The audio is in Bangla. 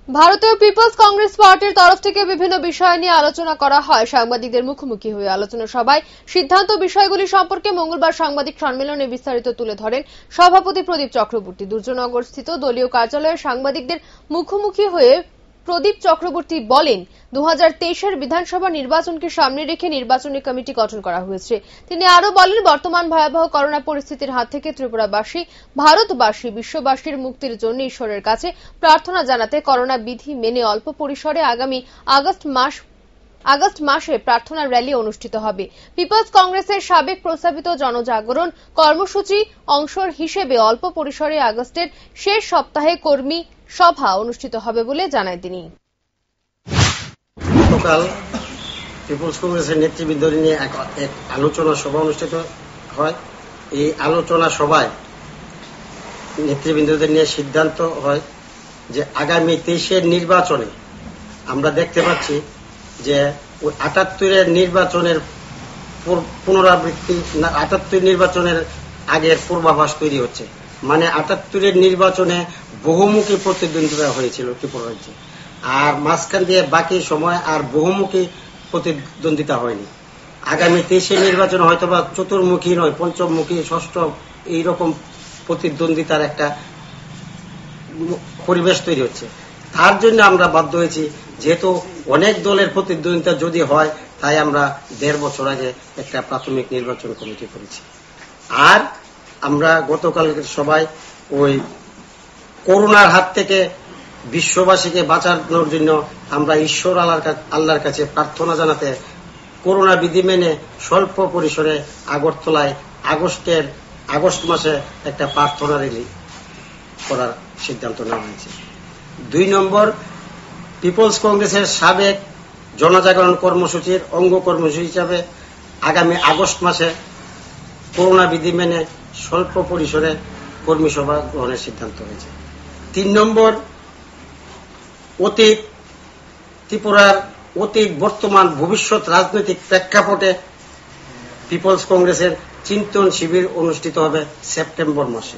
ভারতীয় পিপলস কংগ্রেস পার্টির তরফ থেকে বিভিন্ন বিষয় নিয়ে আলোচনা করা হয়। সাংবাদিকদের মুখোমুখি হয়ে আলোচনা সভায় সিদ্ধান্ত বিষয়গুলি সম্পর্কে মঙ্গলবার সাংবাদিক সম্মেলনে বিস্তারিত তুলে ধরেন সভাপতি প্রদীপ চক্রবর্তী। দুর্যোগনগর স্থিত দলীয় কার্যালয়ে সাংবাদিকদের মুখোমুখি হয়ে প্রদীপ চক্রবর্তী বলেন, 2023-এর বিধানসভা নির্বাচনকে সামনে রেখে নির্বাচনী কমিটি গঠন করা হয়েছে। তিনি আরো বলেন, বর্তমান ভয়াবহ করোনা পরিস্থিতির হাত থেকে ত্রিপুরাবাসী, ভারতবাসী, বিশ্ববাসীর মুক্তির জন্য ঈশ্বরের কাছে প্রার্থনা জানাতে করোনা বিধি মেনে অল্প পরিসরে আগামী আগস্ট মাসে প্রার্থনা র্যালি অনুষ্ঠিত হবে। পিপলস কংগ্রেসের সাবেক প্রস্তাবিত জনজাগরণ কর্মসূচি অংশ হিসেবে অল্প পরিসরে আগস্টের শেষ সপ্তাহে কর্মী সভা অনুষ্ঠিত হবে বলে জানায় তিনি। গতকাল পিপলস কংগ্রেসের নেতৃবৃন্দ নিয়ে এক আলোচনা সভা অনুষ্ঠিত হয়। এই আলোচনা সভায় নেতৃবৃন্দদের নিয়ে সিদ্ধান্ত হয় যে আগামী 23-এর নির্বাচনে আমরা দেখতে পাচ্ছি যে 78-এর নির্বাচনের পুনরাবৃত্তি, 78 নির্বাচনের আগের পূর্বাভাস তৈরি হচ্ছে। মানে 78-এর নির্বাচনে বহুমুখী প্রতিদ্বন্দ্বিতা হয়েছিল ত্রিপুরা রাজ্যে, আর মাঝখান দিয়ে বাকি সময় আর বহুমুখী প্রতিদ্বন্দ্বিতা হয়নি। আগামী 23-এর নির্বাচনে হয়তোবা চতুর্মুখী নয়, পঞ্চমুখী, ষষ্ঠ এইরকম প্রতিদ্বন্দ্বিতার একটা পরিবেশ তৈরি হচ্ছে। তার জন্য আমরা বাধ্য হয়েছি, যেহেতু অনেক দলের প্রতিদ্বন্দ্বিতা যদি হয়, তাই আমরা 1.5 বছর আগে একটা প্রাথমিক নির্বাচন কমিটি করেছি। আর আমরা গতকালকের সবাই ওই করোনার হাত থেকে বিশ্ববাসীকে বাঁচানোর জন্য আমরা ঈশ্বর আল্লাহর কাছে প্রার্থনা জানাতে করোনা বিধি মেনে স্বল্প পরিসরে আগরতলায় আগস্ট মাসে একটা প্রার্থনা র্যালি করার সিদ্ধান্ত নেওয়া হয়েছে। 2 নম্বর, পিপলস কংগ্রেসের সাবেক জনজাগরণ কর্মসূচির অঙ্গ কর্মসূচি হিসাবে আগামী আগস্ট মাসে করোনা বিধি মেনে স্বল্প পরিসরে কর্মী সভা গ্রহণের সিদ্ধান্ত হয়েছে। 3 নম্বর, ত্রিপুরার অতীত, বর্তমান, ভবিষ্যৎ রাজনৈতিক প্রেক্ষাপটে পিপলস কংগ্রেসের চিন্তন শিবির অনুষ্ঠিত হবে সেপ্টেম্বর মাসে।